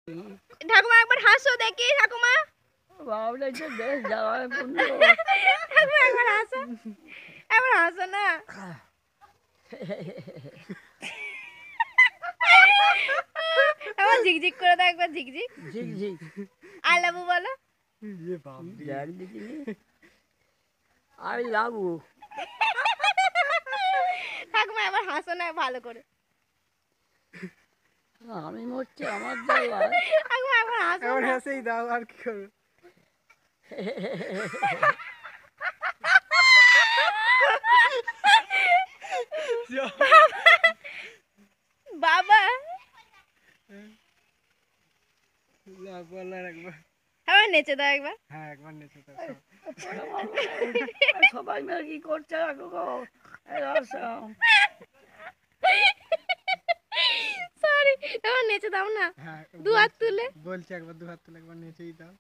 ঠাকুমা একবার হাসো দেখি ঠাকুমা। বাবলে তো বেশ জ্বালায় পড়লো। ঠাকুমা একবার হাসো, একবার হাসো না। একবার ঝিকঝিক করে দাও, একবার ঝিকঝিক। ঝিকঝিক আই লাভ ইউ বলো। দেখ দেখিনি। I love you. ঠাকুমা একবার হাসো না ভালো করে। আমি মরছি আমার জ্বালায়। ঠাকুমা একবার হাসো এখন না। হেসেই দাও, আর কি করবে। বাবা একবার নেচে দাও একবার। হ্যাঁ, একবার নেচে দাও। সবাই মিলে কি করছে সরি, একবার নেচে দাও না, হ্যাঁ, দু হাত তুলে। বলছি একবার দু হাত তুলে একবার নেচেই দাও।